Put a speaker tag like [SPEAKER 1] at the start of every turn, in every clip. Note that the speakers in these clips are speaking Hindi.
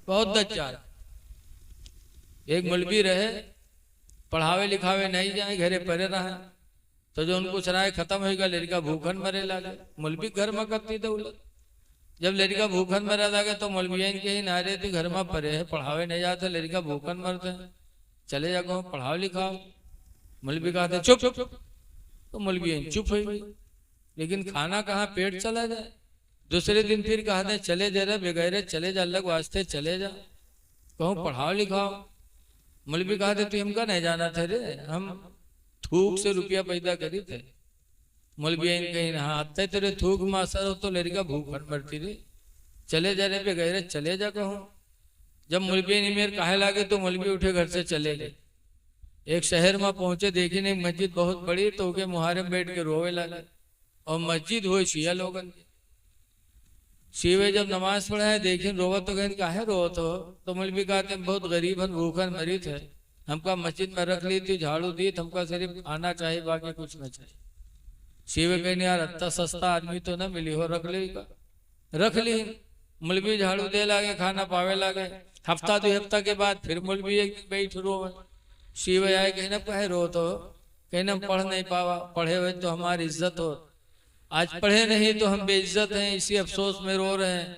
[SPEAKER 1] बहुत दज्जाल। एक मौलवी रहे, पढ़ावे लिखावे नहीं जाए, घरे परे रहा, तो जो उनको चराए खत्म होगा, लड़का भूखन मरे लगे। मौलवी घर में करती दौलत, जब लड़का भूखन मरे लगे तो मौलविया के ही नारे थी, घर में परे है, पढ़ावे नहीं जाते, लड़का भूखन मरते हैं, चले जाओ पढ़ाओ लिखाओ। मौलवी कहते चुप चुप, तो मौलवी चुप हो गई। लेकिन खाना कहाँ, पेट चला जाए। दूसरे दिन फिर कहते चले जा रहे बेगैरे, चले जा, अलग वास्ते चले जा, कहूँ पढ़ाओ लिखाओ। मौलवी कहते तू हमका नहीं जाना था रे, हम थूक से रुपया पैदा करी थे। मौलवी कहीं हाँ तेरे थूक में असर हो तो लड़का भूखन मरती रे, चले जा रहे बेगैरे, चले जा कहूँ। जब मौलवी मेरे कहे लागे तो मौलवी उठे घर से चले गए। एक शहर में पहुंचे, देखी नहीं मस्जिद बहुत बड़ी, तो के मुहारे में बैठ के रोवे लगे। और मस्जिद हो शिया लोगन, शिवे जब नमाज पढ़ा है देखे रोवत, तो कहें काहे रोवत हो, तो मौलवी कहते बहुत गरीब हन, भूखन मरी थे, हमका मस्जिद में रख ली थी, झाड़ू दी, हमका सिर्फ खाना चाहिए, बाकी कुछ न चाहिए। शिवे कहने यार इतना सस्ता आदमी तो न मिली हो, रख ली का, रख ली। मौलवी झाड़ू दे लागे, खाना पावे लागे। हफ्ता 2 हफ्ता के बाद फिर मौलवी एक दिन बैठ रोवे। शिवे आए, कहना कहे रो, तो कहना पढ़ नहीं पावा, पढ़े हुए तो हमारी इज्जत हो, आज पढ़े नहीं तो हम बेइज्जत हैं, इसी अफसोस में रो रहे हैं।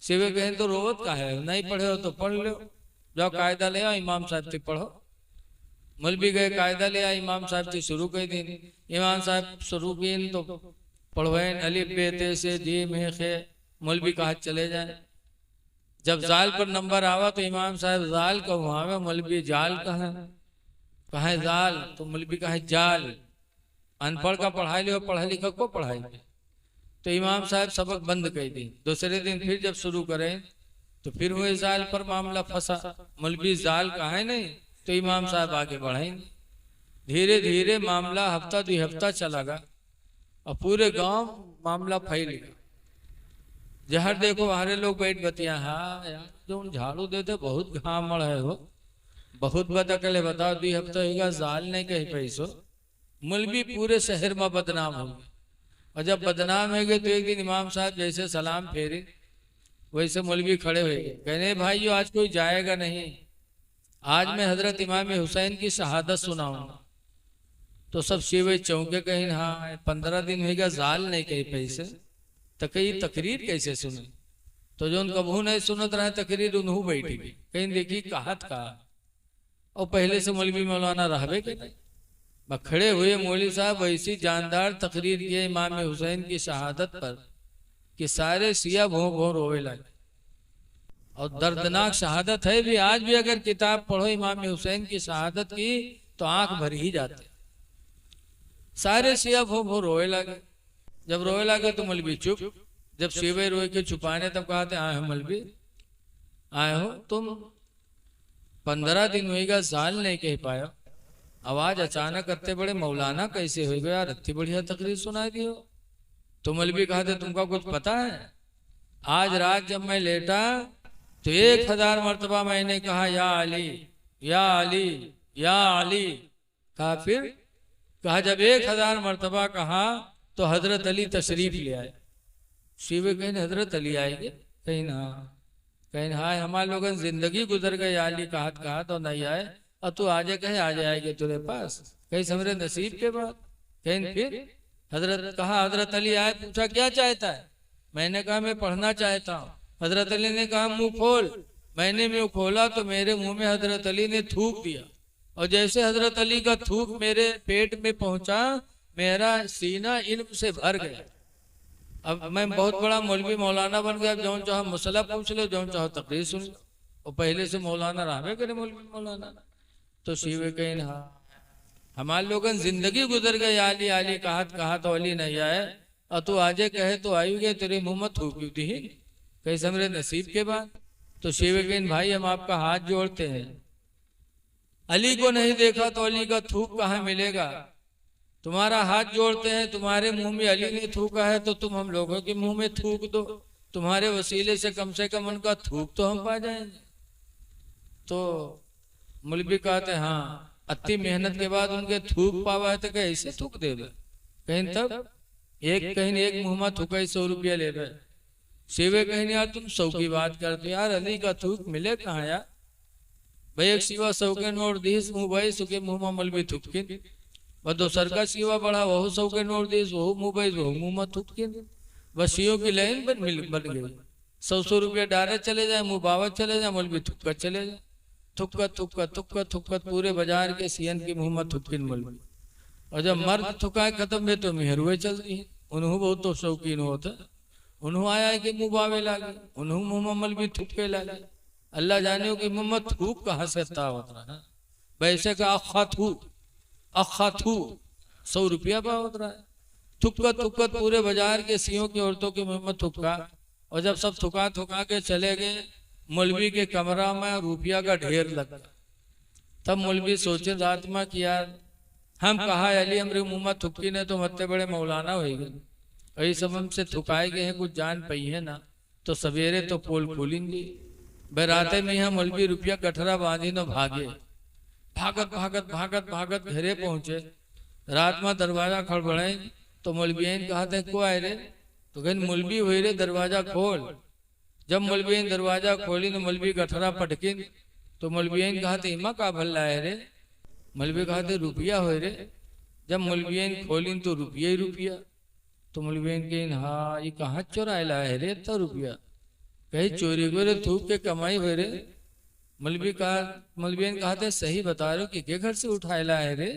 [SPEAKER 1] शिवे कहें तो रोवत का है, नहीं पढ़े हो तो पढ़ लो, जाओ कायदा ले आओ, इमाम साहब से पढ़ो। मौलवी गए, कायदा ले आए, इमाम साहब से शुरू कर दी। इमाम साहब शुरू की तो पढ़वेन अलिफ बे ते से जी में खे, मौलवी कहा चले जाए। जब जाल पर नंबर आवा तो इमाम साहब जाल का वहां, मौलवी जाल कहा जाल, तो मौलवी कहा जाल। अनपढ़ का पढ़ाई ले, पढ़ा लिखा को पढ़ाई। तो इमाम साहब सबक बंद कर दी। दूसरे दिन फिर जब शुरू करें तो फिर हुए जाल पर मामला फंसा, मौलवी जाल कहा नहीं, तो इमाम साहब आगे बढ़ाएंगे। धीरे धीरे मामला हफ्ता 2 हफ्ता चला गया और पूरे गांव मामला फैल गया। जहर देखो हरे लोग बैठ बतिया, हाँ यार जो झाड़ू देते बहुत घाम मड़ है, हो बहुत बदअकल है, बताओ 2 हफ्ता होगा जाल नहीं कहीं पैसो। मौलवी पूरे शहर में बदनाम हो गए। और जब बदनाम हो गए तो एक दिन इमाम साहब जैसे सलाम फेरे, वैसे मौलवी खड़े हुए, कहने भाई आज कोई जाएगा नहीं, आज मैं हजरत इमाम हुसैन की शहादत सुनाऊंगा। तो सब शिवे चौंके, कहीं हाँ 15 दिन होगा जाल नहीं कहीं पैसे, तो कहीं तकरीर कैसे सुने। तो जो कबू नहीं सुनत रहे तकरीर, उन्हों बैठी गई, कहीं देखी कहत कहा। और पहले से मौलवी मौलाना रहबे के नहीं, खड़े हुए मौलवी साहब ऐसी जानदार तकरीर किए इमाम हुसैन की शहादत पर कि सारे सिया भों भों रोवे लगे। और दर्दनाक शहादत है भी, आज भी अगर किताब पढ़ो इमाम हुसैन की शहादत की तो आंख भर ही जाते, सारे सिया भों भों रोवे लगे। जब रोवे लगे तो मौलवी चुप। जब शिवे रोए के छुपाने तब कहते आए हो मौलवी, आए हो तुम, 15 दिन होगा जाल नहीं कह पाया, आवाज अचानक करते बड़े मौलाना कैसे हो गया यार, इतनी बढ़िया तकरीर सुनाई दी हो। तो मौलवी कहते तुमको कुछ पता है, आज रात जब मैं लेटा तो 1000 मर्तबा मैंने कहा या अली या अली या अली। कहा फिर, कहा जब 1000 मर्तबा कहा तो हजरत अली तशरीफ ले आए। शिवे कहीं हजरत अली आएंगे, कहीं ना, कहीं हाँ हमारे लोगों जिंदगी गुजर गई, अली कहा तो नहीं आए, और तू आजे कहे आ जाएंगे तेरे पास, कहीं समरे नसीब के बाद। कहीं फिर हजरत कहा, हजरत अली आए, पूछा क्या चाहता है, मैंने कहा मैं पढ़ना चाहता हूँ। हजरत अली ने कहा मुंह खोल। मैंने मुंह खोला तो मेरे मुंह में हजरत अली ने थूक दिया, और जैसे हजरत अली का थूक मेरे पेट में पहुंचा, मेरा सीना इल्म से भर गया। अब मैं बहुत बड़ा मौलवी मौलाना बन गया, जो चाहो मसला पूछ लो, जो चाहो तकरीर सुन लो, और पहले से मौलाना रहा करे मौलवी मौलाना। तो शिवे कहीं हाँ हमारे लोगन जिंदगी गुजर गई, आली आली कहा तो अली नहीं आए, और तू आजे कहे तो आई गए, तेरे मुंह में थूक दी कहीं समरे नसीब के बाद। तो शिवे कहीं भाई हम आपका हाथ जोड़ते हैं, अली को नहीं देखा तो अली का थूक कहाँ मिलेगा, तुम्हारा हाथ जोड़ते हैं, तुम्हारे मुंह में अली ने थूका है तो तुम हम लोगों के मुंह में थूक दो, तुम्हारे वसीले से कम उनका थूक तो हम पा जाएंगे। तो मौलवी कहते हाँ अति मेहनत के बाद उनके थूक पावा है तो कैसे थूक दे, कहीं तब एक मुंह में थूका 100 रुपया ले रहे, शिवे कहने यार तुम 100 की बात करते यार, अली का थूक मिले कहाँ यार भाई। एक शिवा 100 के नोट दीस मुँह भाई सुखे मुँह में मलबी थुपकिन, बस दोसर का शिवा बढ़ा वह 100 के नोट दीस वह मुँह भाई वह मुँह में थुपकिन। बस शिव की लाइन बन गई। 100 रुपया डायरेक्ट चले जाए, मुँह बावत चले जाए, मलबी थुपकत चले जाए। थुपकत थुपकत थुपकत थुपकत पूरे बाजार के सियन के मुँह में थुपकिन मलबी। और जब मर्द थुकाए खत्म हुए तो मेहरुए चल रही है। उन्हों बहुत तो शौकीन होता, उन्हों आया है कि मुँह बावे लागे, उन्हों मुँह में मलबी थुपके लागे। अल्लाह जाने कि मुँह में थूक कहाँ से होता है। वैसे का अखा थू 100 रुपया पा होता है। थुकत थुकत पूरे बाजार के सियों की औरतों के मुँह में थुका। और जब सब थुका थुका के चले गए, मौलवी के कमरा में रुपया का ढेर लगा। तब मौलवी सोचे रात में कि यार हम कहा अली हमरे मुँह में थुकी ने तो मत्ते बड़े मौलाना हो गए, वही सब हमसे थुकाए गए हैं, कुछ जान पाई है ना, तो सवेरे तो पोल खोलेंगे। बराते में हम मौलवी रुपया गठरा बांधी न भागे। भागत भागत भागत भागत घरे पहुंचे। रात में दरवाजा खड़बड़ाए तो मौलवी कहा थे को आए रे, तो कहीं मौलवी हुई रे दरवाजा खोल। जब मौलवी दरवाजा खोली तो मौलवी गठरा पटकिन, तो मौलवी कहा थे इमा का भल्ला है रे। मौलवी कहा थे रुपया हो रे। जब मौलवी खोली तो रुपया ही रुपया। तो मौलवी कहीं हाँ ये कहाँ चोरायला है रे इतना रुपया, कहीं चोरी को रे थूक के कमाई हो रे। मौलवी कहा थे सही बता रहे हो कि घर से उठायला है रे।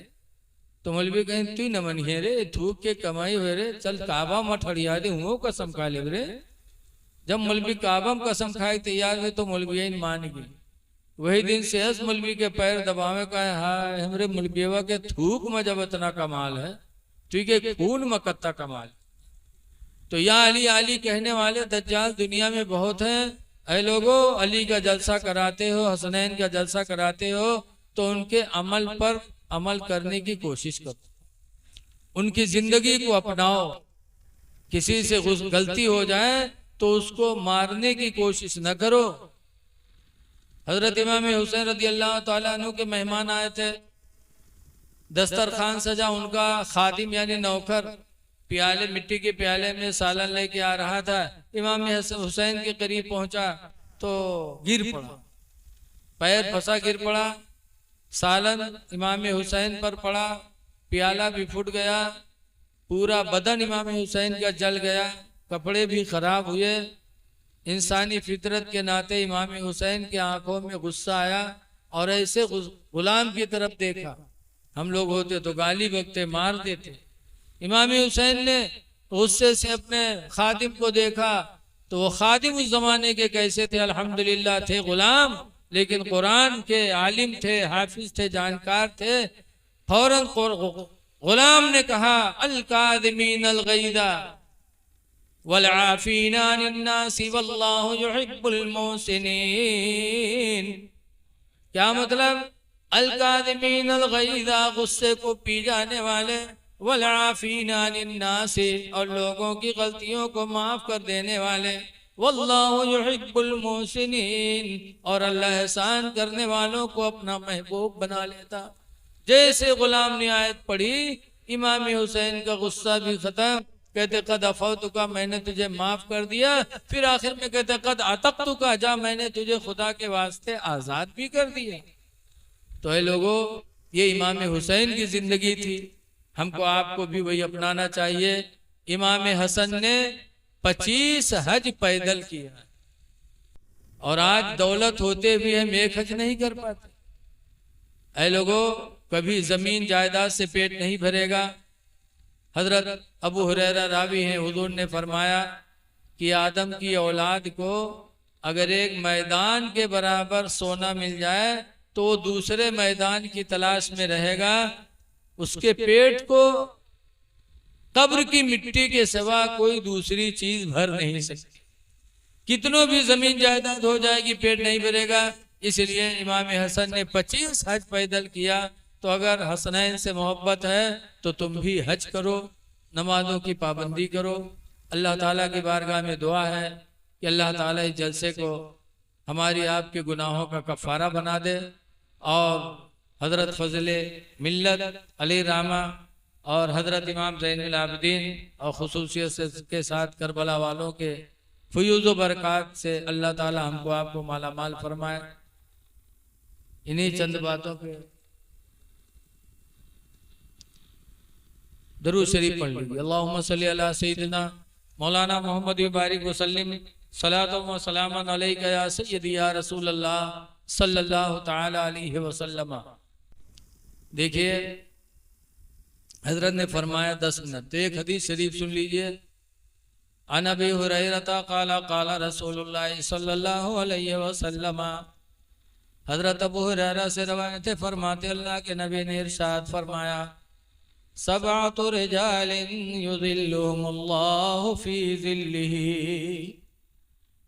[SPEAKER 1] तो मौलवी कहीं तू न मनिए रे, थूक के कमाई हो रे, चल काबा मत हड़िया दे हूँ कसम खा ले रे। जब मौलवी काबा में कसम खाए तैयार हुए तो मौलवी मान गई। वही दिन से मौलवी के पैर दबावे का हाय हमरे मौलवीवा के थूक में जब इतना कमाल है, तुझे खून में कत्ता कमाल। तो या अली अली कहने वाले दज्जाल दुनिया में बहुत हैं। ऐ लोगों अली का जलसा कराते हो, हसनैन का जलसा कराते हो तो उनके अमल पर अमल करने की कोशिश करो, उनकी जिंदगी को अपनाओ। किसी से गलती हो जाए तो उसको मारने की कोशिश न करो। हजरत इमाम हुसैन रदी अल्लाह तआला अन्हु के मेहमान आए थे, दस्तरखान सजा, उनका खादिम यानी नौकर प्याले मिट्टी के प्याले में सालन लेके आ रहा था। इमाम हुसैन के करीब पहुंचा तो गिर पड़ा, पैर फंसा गिर पड़ा, सालन इमाम हुसैन पर पड़ा, प्याला भी फूट गया, पूरा बदन इमाम हुसैन का जल गया, कपड़े भी खराब हुए। इंसानी फितरत के नाते इमाम हुसैन के आंखों में गुस्सा आया और ऐसे गुलाम की तरफ देखा। हम लोग होते तो गाली बकते, मार देते। इमाम हुसैन ने गुस्से से अपने खादिम को देखा तो वो खादिम उस जमाने के कैसे थे, अल्हम्दुलिल्लाह थे गुलाम, लेकिन कुरान के आलिम थे, हाफिज थे, जानकार थे। फौरन गुलाम ने कहा अल काज़िमीन अल गैज़ा वल आफीना अनिन नास वल्लाहु युहिब्बुल मुहसिनीन। क्या मतलब? अल काज़िमीन अल गैज़ा गुस्से को पी जाने वाले, वल आफीना अनिन नास और लोगों की गलतियों को माफ कर देने वाले, वल्लाहु युहिब्बुल मुहसिनीन और अल्लाह एहसान करने वालों को अपना महबूब बना लेता। जैसे गुलाम ने आयत पढ़ी इमाम हुसैन का गुस्सा भी खत्म। कहते कद अफौतुका, मैंने तुझे माफ कर दिया। फिर आखिर में कहते कद अतक़तुका, जा मैंने तुझे खुदा के वास्ते आजाद भी कर दिया। तो है लोगों ये इमाम हुसैन की जिंदगी थी, हमको आपको भी वही अपनाना चाहिए। इमाम हसन ने 25 हज पैदल किया और आज दौलत होते भी हम एक हज नहीं कर पाते। ऐ लोगों कभी जमीन जायदाद से पेट नहीं भरेगा। हजरत अबू हुरैरा रावी हैं, हुजूर ने फरमाया कि आदम की औलाद को अगर एक मैदान के बराबर सोना मिल जाए तो दूसरे मैदान की तलाश में रहेगा। उसके पेट को कब्र की मिट्टी के सिवा कोई दूसरी चीज भर नहीं सकती। कितनों भी जमीन जायदाद हो जाएगी पेट नहीं भरेगा। इसलिए इमाम हसन ने 25 हज पैदल किया। तो अगर हसनैन से मोहब्बत है तो तुम भी हज करो, नमाजों की पाबंदी करो। अल्लाह ताला की बारगाह में दुआ है कि अल्लाह ताला इस जलसे को हमारी आपके गुनाहों का कफ़ारा बना दे और हजरत फजले मिल्लत अली रामा और हजरत इमाम ज़ैनुल आबिदीन और खुसूसियत के साथ करबला वालों के फयूज़ व बरक़ात से अल्लाह ताला हमको आपको माला माल फरमाए। इन्हीं चंद बातों पे दरूद शरीफ पढ़ लीजिए। अल्लाहुम्मा सल्ली अला सय्यिदिना मौलाना मोहम्मद बारिक वसल्लम सलातो व सलामन अलैका या सय्यदी या रसूल अल्लाह सल्लल्लाहु तआला अलैहि वसल्लम। देखिए हजरत ने फरमाया 10 मिनट, तो एक हदीस शरीफ सुन लीजिए। अन अबी हुरैरा क़ाला क़ाला रसूलुल्लाह सल्लल्लाहु अलैहि वसल्लम। हजरत अबू हुरैरा से रवायत है, फरमाते अल्लाह के नबी ने इरशाद फरमाया, सबअतु रिजालिन युज़िल्लुहुमुल्लाहु फी ज़िल्लिही,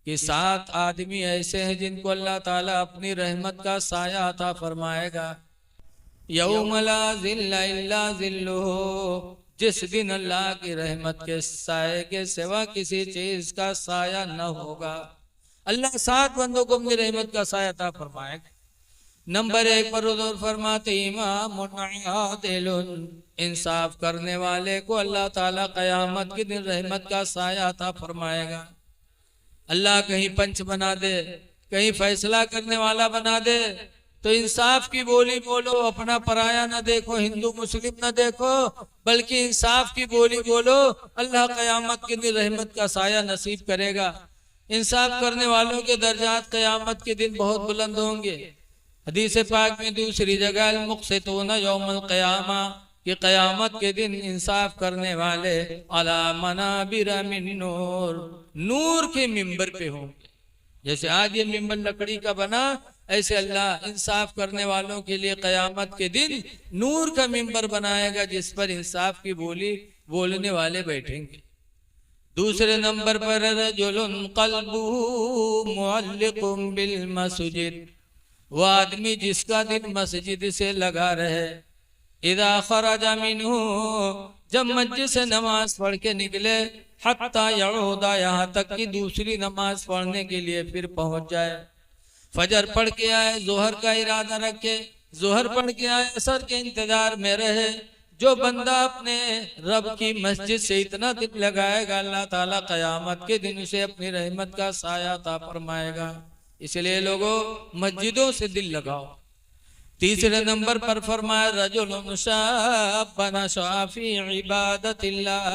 [SPEAKER 1] कि 7 आदमी ऐसे हैं जिनको अल्लाह ताला अपनी रहमत का साया अता फरमाएगा। यौम ला ज़िल्ला इल्ला ज़िल्लुहु, जिस दिन अल्लाह की रहमत के साये के सिवा किसी चीज का साया न होगा। अल्लाह 7 बंदों को अपनी रहमत का साया अता फरमाएगा। नंबर 1 पर हुज़ूर फरमाते इमामुन आदिलुन, इंसाफ करने वाले को अल्लाह ताला क़यामत के दिन रहमत का साया अता फरमाएगा। अल्लाह कहीं पंच बना दे, कहीं फैसला करने वाला बना दे, तो इंसाफ की बोली बोलो, अपना पराया न देखो, हिंदू मुस्लिम न देखो, बल्कि इंसाफ की बोली बोलो। अल्लाह क़यामत के दिन रहमत का साया नसीब करेगा। इंसाफ करने वालों के दर्जात क़यामत के दिन बहुत बुलंद होंगे। हदीस पाक में दूसरी जगह अल-मुक़सितून यौमल क़यामा, कि क़यामत के दिन इंसाफ करने वाले अला मनाबिर मिन नूर, नूर के मिंबर पे होंगे। जैसे आज ये मिंबर लकड़ी का बना, ऐसे अल्लाह इंसाफ करने वालों के लिए क़यामत के दिन नूर का मिंबर बनाएगा, जिस पर इंसाफ की बोली बोलने वाले बैठेंगे। दूसरे नंबर पर रजुलुन क़ल्बुहु मुअल्लिक़ुन बिल मस्जिद, वो आदमी जिसका दिल मस्जिद से लगा रहे। इदा खरजा मिन्हु, जब मस्जिद से नमाज पढ़ के निकले, हत्ता यऊदा, यहाँ तक कि दूसरी नमाज पढ़ने के लिए फिर पहुंच जाए। फजर पढ़ के आए, जोहर का इरादा रखे, जोहर पढ़ के आए, असर के इंतजार में रहे। जो बंदा अपने रब की मस्जिद से इतना दिल लगाएगा, अल्लाह ताला क़यामत के दिन उसे अपनी रहमत का साया अता फरमाएगा। इसलिए लोगों मस्जिदों से दिल लगाओ। तीसरे नंबर पर फरमाया रजुलुन शाब्बन नशअ फी इबादतिल्लाह,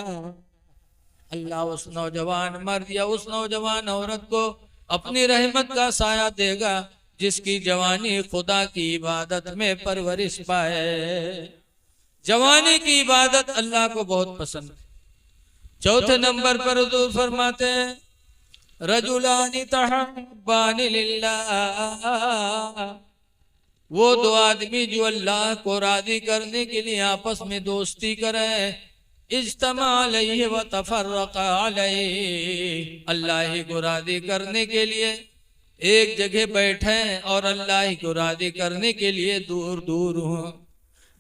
[SPEAKER 1] अल्लाह उस नौजवान मर्द या उस नौजवान औरत को अपनी रहमत का साया देगा जिसकी जवानी खुदा की इबादत में परवरिश पाए। जवानी की इबादत अल्लाह को बहुत पसंद है। चौथे नंबर पर हुज़ूर फरमाते हैं रजुलानी तहब्बानी लिल्लाह, वो 2 आदमी जो अल्लाह को राजी करने के लिए आपस में दोस्ती करें। इज्तमा अलैहि व तफर्रक़ा अलैहि, अल्लाह ही को राजी करने के लिए एक जगह बैठे और अल्लाह ही को राजी करने के लिए दूर दूर हो।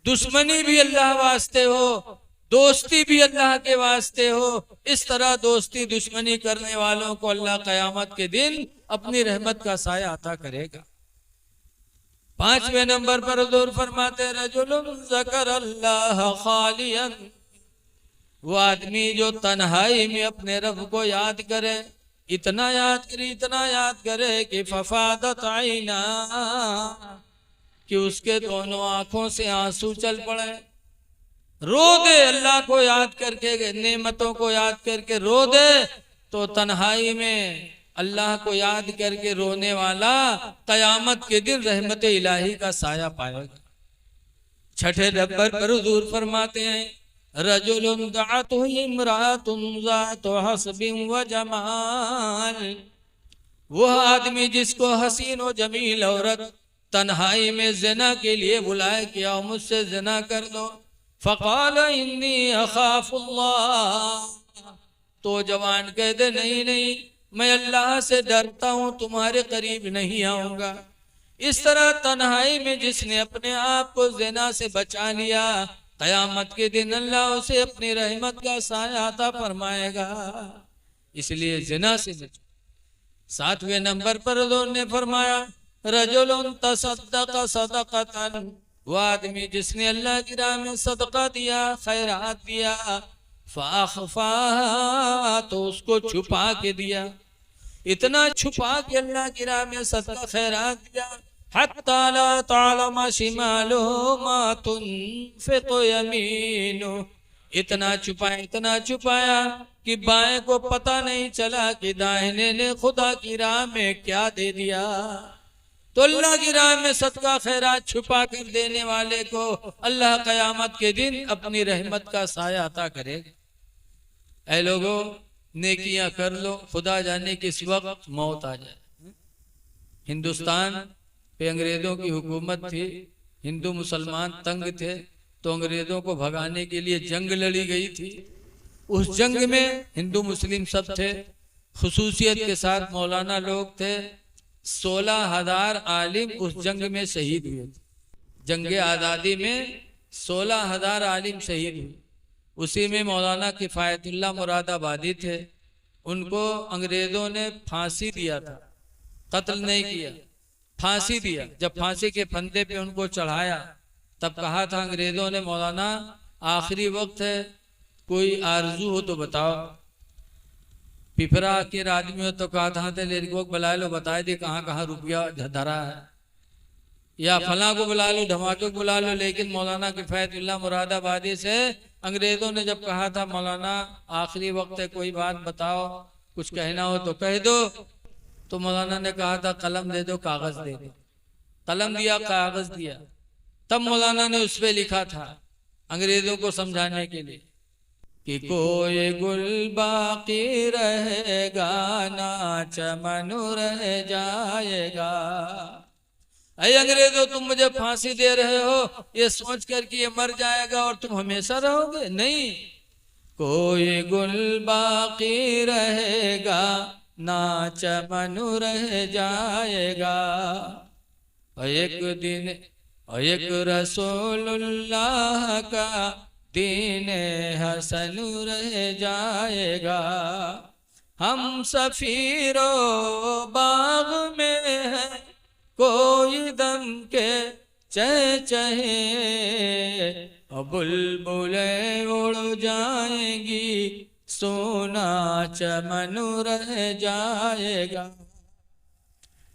[SPEAKER 1] दुश्मनी भी अल्लाह वास्ते हो, दोस्ती भी अल्लाह के वास्ते हो। इस तरह दोस्ती दुश्मनी करने वालों को अल्लाह क़यामत के दिन अपनी रहमत का साया अता करेगा। 5वें नंबर पर हुज़ूर फरमाते रजुलुन ज़करल्लाह खालियन, वो आदमी जो तन्हाई में अपने रब को याद करे, इतना याद करे कि फफादत आईना, कि उसके दोनों आंखों से आंसू चल पड़े। रो दे अल्लाह को याद करके, नेमतों को याद करके रो दे, तो तन्हाई में अल्लाह को याद करके रोने वाला क़यामत के दिन रहमत इलाही का साया पाएगा। 6ठे नंबर पर हुज़ूर फरमाते हैं रजुलुन दअतहु इम्राअतुन ज़ातु हस्बिन व जमाल, वह आदमी जिसको हसीन व जमील औरत तन्हाई में ज़िना के लिए बुलाए कि आओ मुझसे ज़िना कर दो। फ़क़ाल इन्नी अख़ाफ़ुल्लाह, तो जवान कह दे नहीं मैं अल्लाह से डरता हूँ, तुम्हारे करीब नहीं आऊंगा। इस तरह तन्हाई में जिसने अपने आप को ज़िना से बचा लिया, क़यामत के दिन अल्लाह उसे अपनी रहमत का साया अता फरमाएगा। इसलिए ज़िना से बचो। 7वें नंबर पर हुज़ूर ने फरमाया रजुलुन तसद्दक़ सदक़तन, वो आदमी जिसने अल्लाह की राह में सदका दिया, खैरात दिया, फ़अख़फ़ाहा, तो उसको छुपा के दिया। इतना छुपा के अल्लाह की राह में सदका खैरात दिया, हत्ता ला तालमा शिमालुहु मा तुनफिकु यमीनुहु, इतना छुपाया कि बाएं को पता नहीं चला कि दाहिने ने खुदा की राह में क्या दे दिया। तो अल्लाह की राह में सदका खैरात छुपा कर देने वाले को अल्लाह कयामत के दिन अपनी रहमत का साया अता करेगा। ऐ लोगों, नेकियां कर लो, खुदा जाने किस वक्त मौत आ जाए। हिंदुस्तान पे अंग्रेजों की हुकूमत थी, हिंदू मुसलमान तंग थे, तो अंग्रेजों को भगाने के लिए जंग लड़ी गई थी। उस जंग में हिंदू मुस्लिम सब थे, खुसूसियत के साथ मौलाना लोग थे। 16,000 आलिम उस जंग में शहीद हुए थे। जंग आज़ादी में 16,000 आलिम शहीद हुए। उसी में मौलाना किफ़ायतुल्लाह मुरादाबादी थे। उनको अंग्रेज़ों ने फांसी दिया था, कत्ल नहीं किया, फांसी दिया। जब फांसी के फंदे पे उनको चढ़ाया तब कहा था अंग्रेज़ों ने, मौलाना आखिरी वक्त है, कोई आरजू हो तो बताओ। पिपरा के आदमी हो तो कहा था लेरी को बुला लो, बताए दे कहाँ कहाँ रुपया धरा है, या फला को बुला लो, धमाके को बुला लो। लेकिन मौलाना किफ़ायतुल्लाह मुरादाबादी से अंग्रेजों ने जब कहा था मौलाना आखिरी वक्त है, कोई बात बताओ, कुछ कहना हो तो कह दो, तो मौलाना ने कहा था कलम दे दो, कागज दे दो। कलम दिया, कागज दिया। तब मौलाना ने उस पे लिखा था अंग्रेजों को समझाने के लिए कि कोई गुल बाकी रहेगा ना चमन रह जाएगा। अरे अंग्रेजों, तुम मुझे फांसी दे रहे हो ये सोच कर कि ये मर जाएगा और तुम हमेशा रहोगे? नहीं, कोई गुल बाकी रहेगा ना चमन रह जाएगा। और एक दिन एक रसूलुल्लाह का दीन हसन रह जाएगा। हम सफीरो बाग में है, कोई दम के चहचहे, बुलबुलें उड़ जाएंगी, सोना चमन रह जाएगा।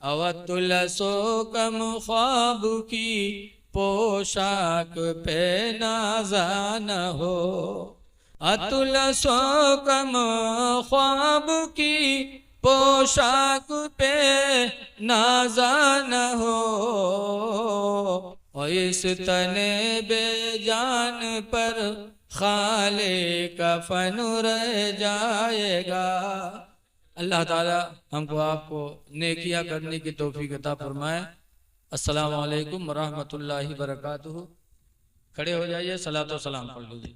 [SPEAKER 1] अवतुलसो कम ख्वाब की पोशाक पे नाज़ा न हो, अतुलसो कम ख्वाब की पोशाक पे नाज़ा न हो, और इस तने बेजान पर खाले कफन रह जाएगा। अल्लाह ताला हमको आपको नेकियां करने की तौफीक अता फरमाए। अस्सलामु अलैकुम व रहमतुल्लाहि व बरकातुहू। खड़े हो जाइए, सलातो सलाम पढ़ लीजिए।